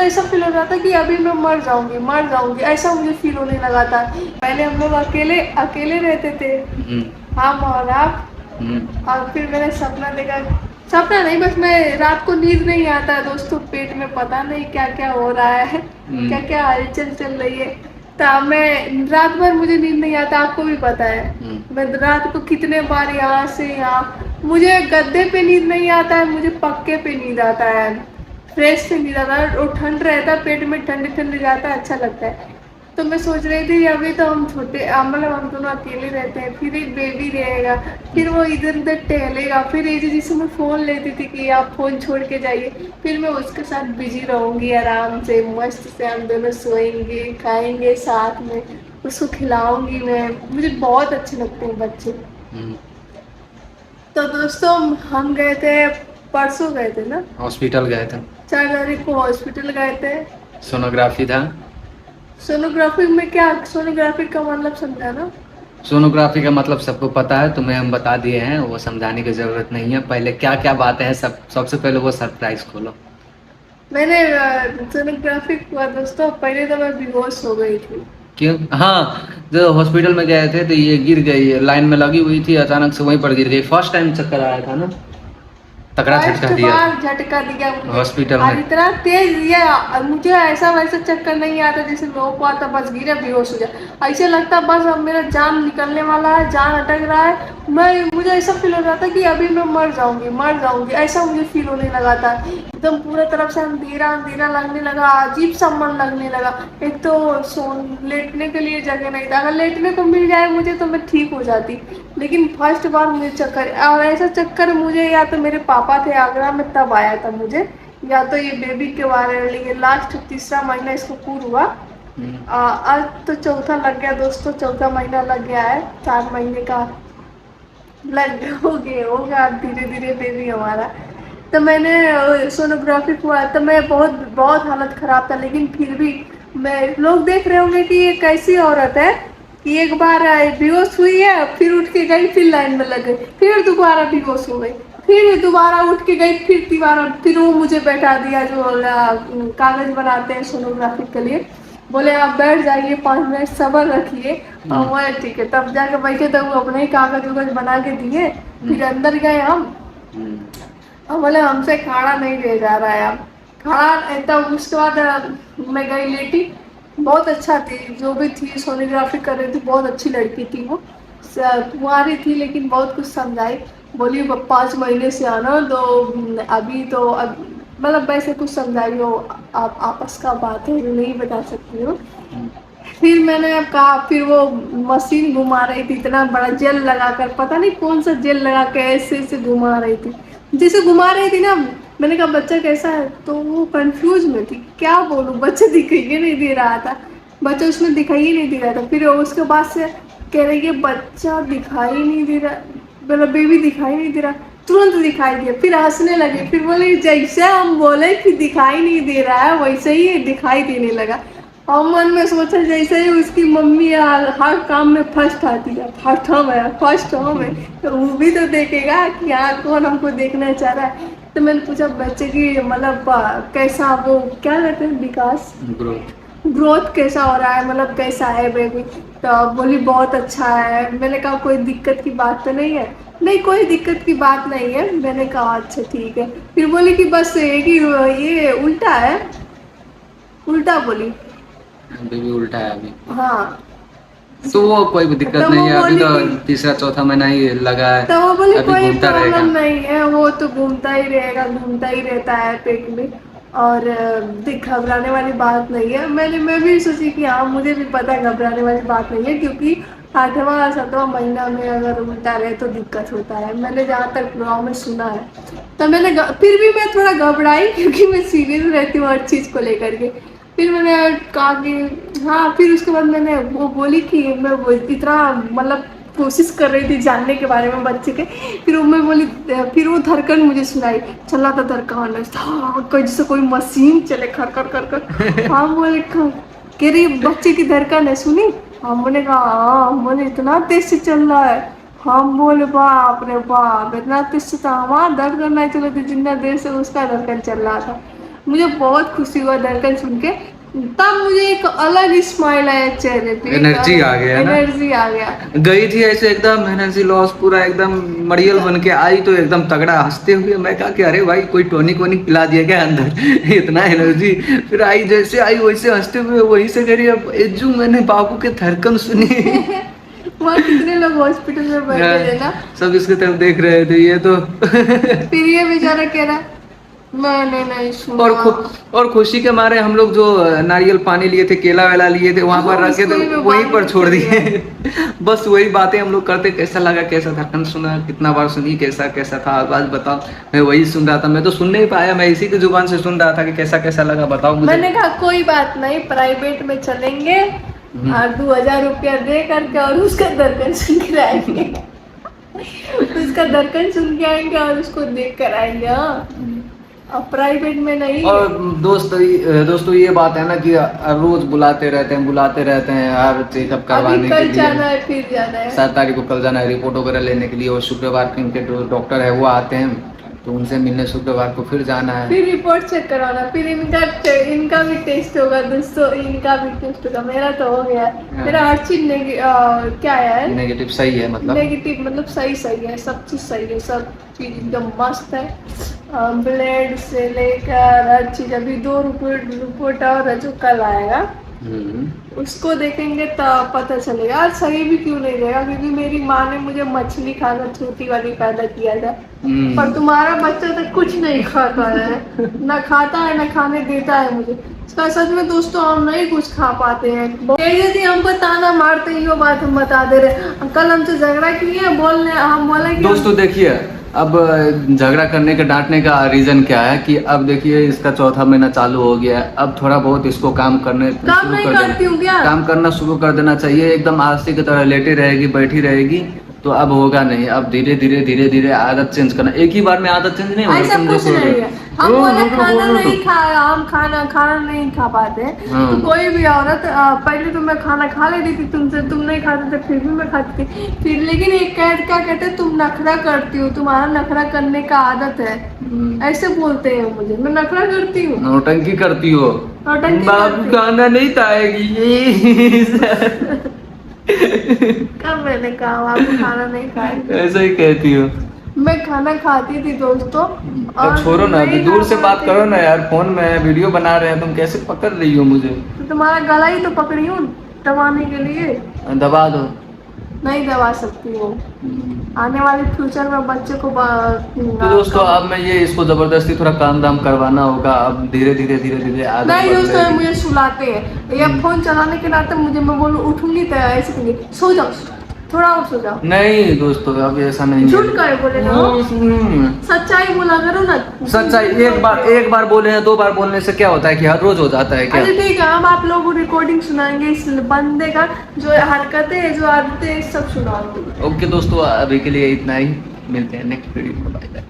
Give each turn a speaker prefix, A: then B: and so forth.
A: मुझे ऐसा फील हो रहा था कि अभी मैं मर जाऊंगी, ऐसा मुझे फील होने लगा था। पहले हम लोग अकेले अकेले रहते थे, हम और आप। और फिर मैंने सपना देखा, सपना नहीं, बस मैं रात को नींद नहीं आता है दोस्तों, पेट में पता नहीं क्या क्या हो रहा है, क्या क्या हलचल चल रही है। तो मैं रात भर मुझे नींद नहीं आता, आपको भी पता है। मैं रात को कितने बार यहाँ से यहाँ, मुझे गद्दे पे नींद नहीं आता है, मुझे पक्के पे नींद आता है, फ्रेश से नींद आता है, और ठंड रहता है पेट में, ठंडे ठंडे जाता है, अच्छा लगता है। तो मैं सोच रही थी अभी तो हम छोटे, मतलब हम दोनों अकेले रहते हैं, फिर एक बेबी रहेगा, फिर वो इधर उधर टहलेगा, फिर ये जिसे मैं फ़ोन लेती थी कि आप फ़ोन छोड़ के जाइए, फिर मैं उसके साथ बिजी रहूँगी आराम से, मस्त से हम दोनों सोएंगे खाएंगे साथ में, उसको खिलाऊंगी मैं। मुझे बहुत अच्छे लगते हैं बच्चे। तो दोस्तों हम गए थे, परसों गए थे ना,
B: हॉस्पिटल गए थे,
A: 4 तारीख को हॉस्पिटल गए थे।
B: सोनोग्राफी था।
A: सोनोग्राफी में क्या, सोनोग्राफी का मतलब समझा ना?
B: सोनोग्राफी का मतलब सबको पता है, तुम्हें हम बता दिए हैं, वो समझाने की ज़रूरत नहीं है। पहले क्या क्या बातें हैं, सबसे पहले वो सरप्राइज खोलो।
A: मैंने सोनोग्राफी हुआ दोस्तों, पहले तो मैं बेहोश हो गई थी।
B: क्यों? हाँ, जो हॉस्पिटल में गए थे तो ये गिर गई, लाइन में लगी हुई थी, अचानक से वहीं पर गिर गई। फर्स्ट टाइम चक्कर आया था ना, तगड़ा झटका
A: फर्स्ट
B: दिया
A: बार
B: था
A: झटका दिया मुझे,
B: हॉस्पिटल
A: और
B: में।
A: इतना तेज दिया, मुझे ऐसा वैसा चक्कर नहीं आता जैसे लोगों को आता, बस गिरे बेहोश हो जाए, ऐसे लगता बस अब मेरा जान निकलने वाला है, जान अटक रहा है। मुझे ऐसा फील हो रहा था कि अभी मैं मर जाऊंगी, ऐसा मुझे फील होने लगा था। एकदम पूरा तरफ से अंधेरा अंधेरा लगने लगा, अजीब सा मन लगने लगा। एक तो लेटने के लिए जगह नहीं था, अगर लेटने को मिल जाए मुझे तो मैं ठीक हो जाती, लेकिन फर्स्ट बार मुझे चक्कर, और ऐसा चक्कर मुझे या तो मेरे पापा थे आगरा में तब आया था मुझे, या तो ये बेबी के बारे में, लेकिन लास्ट तीसरा महीना इसको पूरा हुआ। आज तो चौथा लग गया दोस्तों, चौथा महीना लग गया है, 4 महीने का हो गया धीरे धीरे बेबी हमारा। तो मैंने सोनोग्राफी हुआ तो मैं बहुत बहुत हालत ख़राब था, लेकिन फिर भी मैं, लोग देख रहे होंगे कि ये कैसी औरत है कि एक बार बेहोश हुई है, फिर उठ के गई, फिर लाइन में लग गई, फिर दोबारा बेहोश हो गई, फिर दोबारा उठ के गई, फिर दोबारा, फिर वो मुझे बैठा दिया जो कागज़ बनाते हैं सोनोग्राफी के लिए, बोले आप बैठ जाइए 5 मिनट सब्र रखिए। और बोले ठीक है, तब जाके बैठे तो वो अपने ही कागज उगज बना के दिए। फिर अंदर गए हम, और बोले हमसे खाना नहीं ले जा रहा है, अब खाना, तब उसके बाद मैं गई लेटी। बहुत अच्छा थी जो भी थी, सोनोग्राफी कर रही थी, बहुत अच्छी लड़की थी वो, कुंवारी थी लेकिन बहुत कुछ समझाई। बोली 5 महीने से आना तो अभी तो मतलब वैसे कुछ समझाई हो, आप आपस का बात है, नहीं बता सकती हूँ। फिर मैंने अब कहा, फिर वो मशीन घुमा रही थी, इतना बड़ा जेल लगाकर, पता नहीं कौन सा जेल लगा के ऐसे ऐसे घुमा रही थी, जैसे घुमा रही थी ना। मैंने कहा बच्चा कैसा है, तो वो कंफ्यूज में थी, क्या बोलूँ, बच्चा दिखाई नहीं दे रहा था, बच्चा उसमें दिखाई नहीं दे रहा था। फिर उसके बाद से कह रही है बच्चा दिखाई नहीं दे रहा, मेरा बेबी दिखाई नहीं दे रहा, तुरंत दिखाई दिया, फिर हंसने लगे, फिर बोले जैसे हम बोले कि दिखाई नहीं दे रहा है वैसे ही दिखाई देने लगा। और मन में सोचा जैसे ही उसकी मम्मी हर काम में फर्स्ट आती है, फर्स्ट हम है, तो वो भी तो देखेगा कि हाँ कौन हमको देखना चाह रहा है। तो मैंने पूछा बच्चे की मतलब कैसा, वो क्या कहते हैं, विकास, ग्रोथ कैसा हो रहा है, मतलब कैसा है बेबी। तो बोली बहुत अच्छा है। मैंने कहा कोई दिक्कत की बात तो नहीं है? नहीं कोई दिक्कत की बात नहीं है। मैंने कहा अच्छा ठीक है। फिर बोली कि बस एक ही ये उल्टा है, उल्टा बोली।
B: बेबी उल्टा है अभी।
A: हाँ,
B: तो वो कोई भी दिक्कत
A: तो
B: नहीं
A: वो
B: है, अभी
A: बोली
B: तो
A: कि,
B: तीसरा चौथा महीना ही लगा है,
A: तो वो बोली
B: अभी
A: कोई
B: घूमता रहेगा।
A: प्रॉब्लम नहीं है, वो तो घूमता ही रहेगा, घूमता ही रहता है पेट में, और घबराने वाली बात नहीं है। मैं भी सोची कि हाँ मुझे भी पता है घबराने वाली बात नहीं है, क्योंकि 8वां 7वां महीना में अगर उल्टा रहे तो दिक्कत होता है, मैंने जहाँ तक गाँव में सुना है। तो फिर भी मैं थोड़ा घबराई, क्योंकि मैं सीरियस रहती हूँ हर चीज़ को लेकर के। फिर मैंने कहा कि हाँ, फिर उसके बाद मैंने वो बोली कि मैं वो इतना मतलब कोशिश कर रही थी जानने के बारे में बच्चे के। फिर वो मैं बोली, फिर वो धड़कन मुझे सुनाई, चला था धड़कन, हाँ कोई जैसे कोई मशीन चले खर खर कर कर। हाँ बोले कह रही बच्चे की धड़कन है सुनी? हम बोले कहा हाँ, बोले इतना तेज से चल रहा है। हम बोले बाप रे बाप, इतना तेज से तो हमारा धड़कन नहीं चल रही थी जितना देर से उसका धड़कन चल रहा था। मुझे बहुत खुशी हुआ धड़कन सुन के। तब मुझे एक अलग ही स्माइल आया चेहरे पे,
B: एनर्जी आ गया ना?
A: एनर्जी आ गया।
B: गई थी ऐसे एकदम एनर्जी लॉस, पूरा एकदम मरियल बन के आई तो एकदम तगड़ा हंसते हुए। मैं कहा कि अरे भाई कोई टॉनिक वोनिक पिला दिया क्या अंदर इतना एनर्जी। फिर आई, जैसे आई वैसे हंसते हुए वहीं से करी। अब एजू मैंने बाबू के धड़कन सुनी
A: वहाँ कितने लोग हॉस्पिटल में बैठे थे ना,
B: सब इसके तरफ देख रहे थे। ये तो
A: फिर ये बेचारा कह रहा मैंने नहीं सुना।
B: और खुशी के मारे हम लोग जो नारियल पानी लिए थे, केला वेला लिए थे, वहां पर रखे थे, वहीं पर छोड़ दिए बस वही बातें हम लोग करते, कैसा लगा, कैसा धड़कन सुना, कितना बार सुनी, कैसा कैसा था, आवाज बताओ। मैं वही सुन रहा था, मैं तो सुन नहीं पाया, मैं इसी की जुबान से सुन रहा था कि कैसा कैसा लगा बताओ मुझे।
A: मैंने कहा कोई बात नहीं, प्राइवेट में चलेंगे और 2000 रुपया दे करके और उसका धड़कन सुन के आएंगे उसका धड़कन सुन के आएंगे और उसको देख कर आएंगे। हाँ, अब प्राइवेट में नहीं।
B: और दोस्तों ये बात है ना कि रोज बुलाते रहते हैं हर चेकअप करवाने के लिए।
A: कल जाना है, फिर जाना है,
B: 7 तारीख को कल जाना है रिपोर्ट वगैरह लेने के लिए। और शुक्रवार के इनके जो डॉक्टर है वो आते हैं, तो उनसे मिलने शुक्रवार को फिर जाना है,
A: फिर रिपोर्ट चेक कराना, फिर इनका भी टेस्ट होगा दोस्तों, इनका भी टेस्ट होगा। मेरा तो हो गया, मेरा हर चीज क्या है,
B: नेगेटिव सही है, मतलब
A: नेगेटिव मतलब सही है, सब चीज सही है, सब चीज एकदम मस्त है। ब्लड से लेकर हर चीज। अभी 2 रिपोर्ट और है जो कल आएगा, उसको देखेंगे तो पता चलेगा। और सही भी क्यों नहीं रहेगा, क्योंकि मेरी माँ ने मुझे मछली खाना छोटी वाली पैदा किया था, पर तुम्हारा बच्चा तो कुछ नहीं खाता है, ना खाता है ना खाने देता है मुझे। इसका सच में दोस्तों हम नहीं कुछ खा पाते हैं। यदि हमको ताना मारते ही वो बात हम बता दे रहे। कल हमसे झगड़ा किए, हम बोले कि
B: दोस्तों देखिए, अब झगड़ा करने के डांटने का रीजन क्या है कि अब देखिए इसका 4था महीना चालू हो गया है। अब थोड़ा बहुत इसको काम करना शुरू कर देना चाहिए। एकदम आलसी की तरह लेटी रहेगी, बैठी रहेगी तो अब होगा नहीं। अब धीरे धीरे आदत चेंज करना। एक ही बार में आदत चेंज नहीं होगा।
A: ऐसा कुछ नहीं है। हम बोले खाना नहीं खाया, हम खाना नहीं खा पाते। तो कोई भी औरत पहले तो मैं खाना खा लेती थी तुमसे, तुम नहीं खाते थे, फिर भी मैं खाती थी। फिर लेकिन एक क्या कहते, तुम नखरा करती हो, तुम्हारा नखरा करने का आदत है, ऐसे बोलते हैं मुझे। मैं नखरा करती हूँ,
B: नौटंकी करती हो, बाबू खाना नहीं खाएगी
A: कब मैंने कहा आपको खाना नहीं खाएगी?
B: ऐसा ही कहती हो।
A: मैं खाना खाती थी दोस्तों।
B: अब छोड़ो ना, अभी दूर से बात करो ना यार, फोन में वीडियो बना रहे हैं, तुम कैसे पकड़ रही हो मुझे?
A: तो तुम्हारा गला ही तो पकड़ी हूँ दबाने के लिए।
B: दबा दो।
A: नहीं दबा सकती हूँ, आने वाले फ्यूचर में बच्चे को
B: तो दोस्तों अब मैं ये इसको जबरदस्ती थोड़ा काम दाम करवाना होगा। अब धीरे धीरे आदत
A: नहीं दोस्तों, मुझे सुलाते हैं या फोन चलाने के नाते मुझे, मैं बोलूँ उठूंगी तो ऐसे कहेंगे सो जाओ, थोड़ा और सो जाओ।
B: नहीं दोस्तों अब ऐसा नहीं,
A: झूठ करे बोले ना, सच्चाई बोला करो ना।
B: सच्चाई एक बार बोले हैं, 2 बार बोलने से क्या होता है कि हर रोज हो जाता है क्या?
A: अरे ठीक है, हम आप लोगों को रिकॉर्डिंग सुनाएंगे इस बंदे का, जो हरकतें जो आदतें सब सुनाएंगे।
B: ओके दोस्तों, अभी के लिए इतना ही, मिलते हैं नेक्स्ट वीडियो में। Bye bye.